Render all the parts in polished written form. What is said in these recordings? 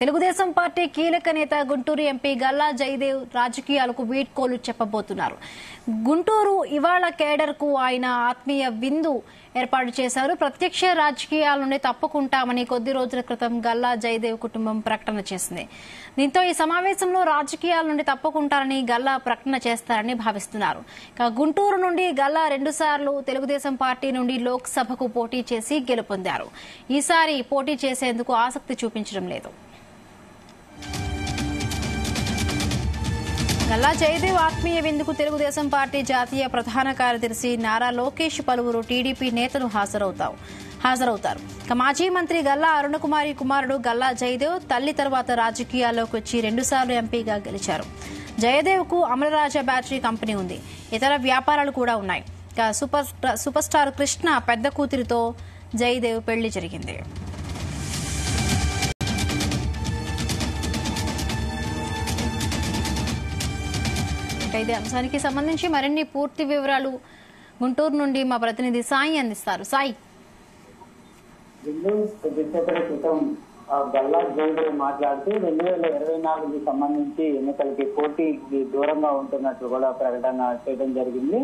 Telugu Desam party కీలక నేత Guntur MP Galla Jayadev రాజకీయాలకు వీడ్కోలు చెప్పబోతున్నారు. గుంటూరు ఇవాళ కేడర్ కు ఆయన ఆత్మీయ విందు ఏర్పాటు చేశారు. ప్రత్యక్ష రాజకీయాల నుండి తప్పుకుంటామని కొద్ది రోజుల క్రితం గల్లా జయదేవ్ కుటుంబం ప్రకటన చేసింది. దీంతో ఈ సమావేశంలో రాజకీయాల నుండి తప్పుకుంటారని గల్లా ప్రకటన చేస్తారని భావిస్తున్నారు. గుంటూరు నుండి గల్లా 2 సార్లు తెలుగుదేశం పార్టీ నుండి లోక్సభకు పోటీ చేసి గెలుపొందారు. ఈసారి పోటీ చేసేందుకు ఆసక్తి చూపించడం లేదు. గల్లా జయదేవ్ ఆత్మీయ విందుకు తెలుగుదేశం పార్టీ జాతీయ ప్రధాన కార్యదర్శి నారా లోకేష్, పలువురు టీడీపీ నేతలు హాజరవుతారు. మాజీ మంత్రి గల్లా అరుణకుమారి కుమారుడు గల్లా జయదేవ్ తల్లి తర్వాత రాజకీయాల్లోకి వచ్చి 2 సార్లు ఎంపీగా గెలిచారు. జయదేవ్ కు అమరరాజా బ్యాటరీ కంపెనీ ఉంది. ఇతర వ్యాపారాలు కూడా ఉన్నాయి. సూపర్ స్టార్ కృష్ణ పెద్ద కూతురితో జయదేవ్ పెళ్లి జరిగింది. ఇదే అంశానికి సంబంధించి మరిన్ని పూర్తి వివరాలు గుంటూరు నుండి మా ప్రతినిధి సాయి అందిస్తారు. సాయి, గల్లా జయదేవ్ మాట్లాడుతూ 2024కి సంబంధించి ఎన్నికలకి పోటీకి దూరంగా ఉంటున్నట్లు కూడా ప్రకటన చేయడం జరిగింది.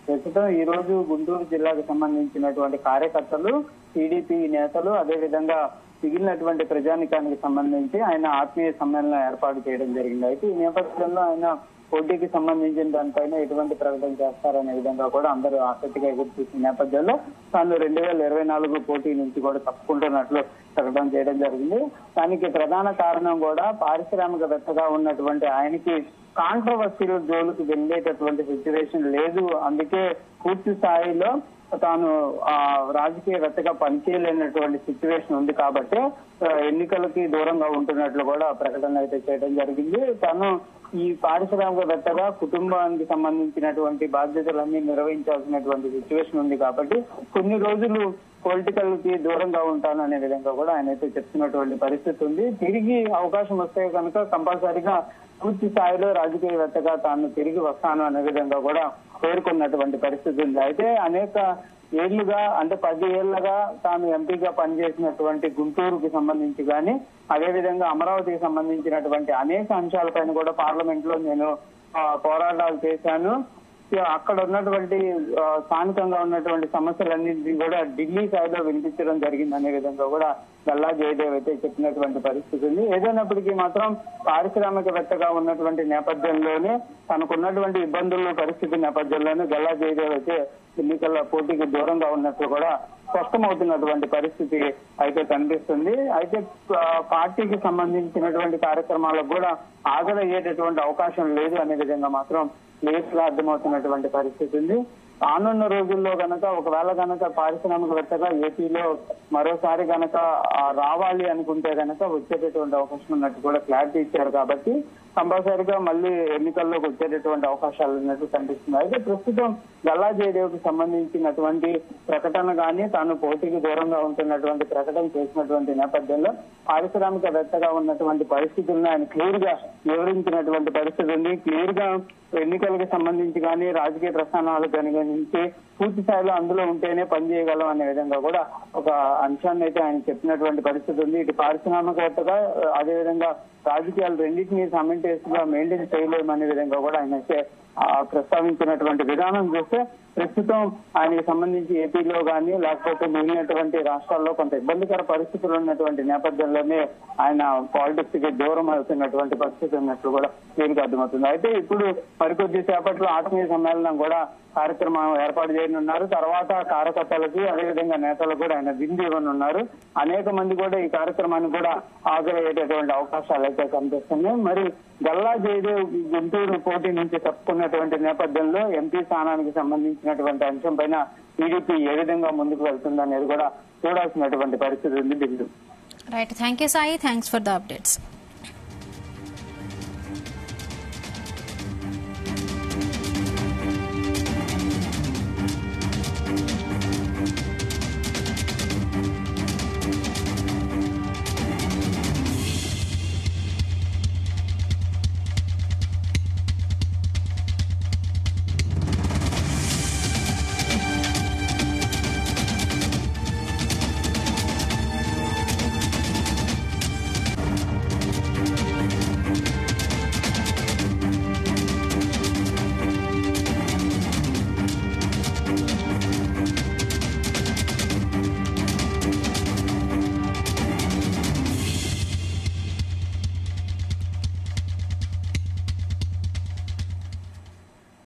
ప్రస్తుతం ఈ రోజు గుంటూరు జిల్లాకు సంబంధించినటువంటి కార్యకర్తలు, టీడీపీ నేతలు, అదేవిధంగా మిగిలినటువంటి ప్రజానికానికి సంబంధించి ఆయన ఆత్మీయ సమ్మేళనం ఏర్పాటు చేయడం జరిగింది. అయితే ఈ నేపథ్యంలో ఆయన పోటీకి సంబంధించిన దానిపైన ఎటువంటి ప్రకటన చేస్తారనే విధంగా కూడా అందరూ ఆసక్తిగా ఎదురుచూసిన నేపథ్యంలో తాను 2024 పోటీ నుంచి కూడా తప్పుకుంటున్నట్లు ప్రకటన చేయడం జరిగింది. దానికి ప్రధాన కారణం కూడా పారిశ్రామికవేత్తగా ఉన్నటువంటి ఆయనకి కాంట్రవర్సీల జోలికి వెళ్లేటటువంటి సిచ్యువేషన్ లేదు. అందుకే పూర్తి స్థాయిలో తాను రాజకీయవేత్తగా పనిచేయలేనటువంటి సిచ్యువేషన్ ఉంది కాబట్టి ఎన్నికలకి దూరంగా ఉంటున్నట్లు కూడా ప్రకటన అయితే చేయడం జరిగింది. తాను ఈ పారిశ్రామికవేత్తగా కుటుంబానికి సంబంధించినటువంటి బాధ్యతలన్నీ నిర్వహించాల్సినటువంటి సిచ్యువేషన్ ఉంది కాబట్టి కొన్ని రోజులు పొలిటికల్ కి దూరంగా ఉంటాను అనే విధంగా కూడా ఆయన అయితే చెప్తున్నటువంటి పరిస్థితి ఉంది. తిరిగి అవకాశం వస్తే కనుక కంపల్సరీగా పూర్తి స్థాయిలో రాజకీయవేత్తగా తాను తిరిగి వస్తాను అనే విధంగా కూడా పేర్కొన్నటువంటి పరిస్థితి ఉంది. అయితే అనేక ఏళ్లుగా అంటే 10 ఏళ్లుగా తాను ఎంపీగా పనిచేసినటువంటి గుంటూరుకి సంబంధించి కానీ, అదేవిధంగా అమరావతికి సంబంధించినటువంటి అనేక అంశాలపైన కూడా పార్లమెంట్ లో నేను పోరాటాలు చేశాను. అక్కడ ఉన్నటువంటి స్థానికంగా ఉన్నటువంటి సమస్యలన్నింటినీ కూడా ఢిల్లీ స్థాయిలో వినిపించడం జరిగింది అనే విధంగా కూడా గల్లా జయదేవ్ అయితే చెప్పినటువంటి పరిస్థితి ఉంది. ఏదైనప్పటికీ మాత్రం పారిశ్రామికవేత్తగా ఉన్నటువంటి నేపథ్యంలోనే తనకున్నటువంటి ఇబ్బందుల పరిస్థితి నేపథ్యంలోనే గల్లా జయదేవ్ అయితే ఎన్నికల పోటీకి దూరంగా ఉన్నట్లు కూడా స్పష్టమవుతున్నటువంటి పరిస్థితి అయితే కనిపిస్తుంది. అయితే పార్టీకి సంబంధించినటువంటి కార్యక్రమాలకు కూడా హాజరయ్యేటటువంటి అవకాశం లేదు అనే విధంగా మాత్రం క్లియర్ గా అర్థమవుతున్నటువంటి పరిస్థితి ఉంది. రానున్న రోజుల్లో గనక ఒకవేళ గనక పారిశ్రామికవేత్తగా ఏపీలో మరోసారి గనక రావాలి అనుకుంటే గనక వచ్చేటటువంటి అవకాశం ఉన్నట్టు కూడా క్లారిటీ ఇచ్చారు కాబట్టి కంపల్సరీగా మళ్ళీ ఎన్నికల్లోకి వచ్చేటటువంటి అవకాశాలు ఉన్నట్టు కనిపిస్తుంది. అయితే ప్రస్తుతం గల్లా జయదేవ్ కి సంబంధించినటువంటి ప్రకటన కానీ తాను పోటీకి దూరంగా ఉంటున్నటువంటి ప్రకటన చేసినటువంటి నేపథ్యంలో పారిశ్రామికవేత్తగా ఉన్నటువంటి పరిస్థితులను ఆయన క్లియర్ గా వివరించినటువంటి పరిస్థితి ఉంది. క్లియర్ గా ఎన్నికలకు సంబంధించి కానీ రాజకీయ ప్రస్థానాలకు సంబంధించి పూర్తి స్థాయిలో అందులో ఉంటేనే పనిచేయగలం అనే విధంగా కూడా ఒక అంశాన్ని అయితే ఆయన చెప్పినటువంటి పరిస్థితి ఉంది. ఇటు పారిశ్రామికవేత్తగా అదేవిధంగా రాజకీయాలు రెండింటినీ సమెంటేస్ గా మెయింటైన్ చేయలేమనే విధంగా కూడా ఆయన అయితే ప్రస్తావించినటువంటి విధానం చూస్తే ప్రస్తుతం ఆయనకి సంబంధించి ఏపీలో కానీ లేకపోతే మిగిలినటువంటి రాష్ట్రాల్లో కొంత ఇబ్బందికర పరిస్థితులు ఉన్నటువంటి నేపథ్యంలోనే ఆయన పాలిటిక్స్ కి దూరం అవుతున్నటువంటి పరిస్థితి ఉన్నట్లు కూడా క్లియర్గా అర్థమవుతుంది. అయితే ఇప్పుడు మరికొద్ది సేపట్లో ఆత్మీయ సమ్మేళనం కూడా కార్యక్రమం ఏర్పాటు చేయనున్నారు. తర్వాత కార్యకర్తలకి అదేవిధంగా నేతలకు కూడా ఆయన విందు ఇవ్వనున్నారు. అనేక మంది కూడా ఈ కార్యక్రమానికి కూడా హాజరయ్యేటటువంటి అవకాశాలు అయితే కనిపిస్తున్నాయి. మరి గల్లా జయదేవ్ గుంటూరు పోటీ నుంచి తప్పుకున్నటువంటి నేపథ్యంలో ఎంపీ స్థానానికి సంబంధించినటువంటి అంశం పైన టీడీపీ ఏ విధంగా ముందుకు వెళ్తుందనేది కూడా చూడాల్సినటువంటి పరిస్థితి ఉంది. Bill right. Thank you Sai. Thanks for the updates.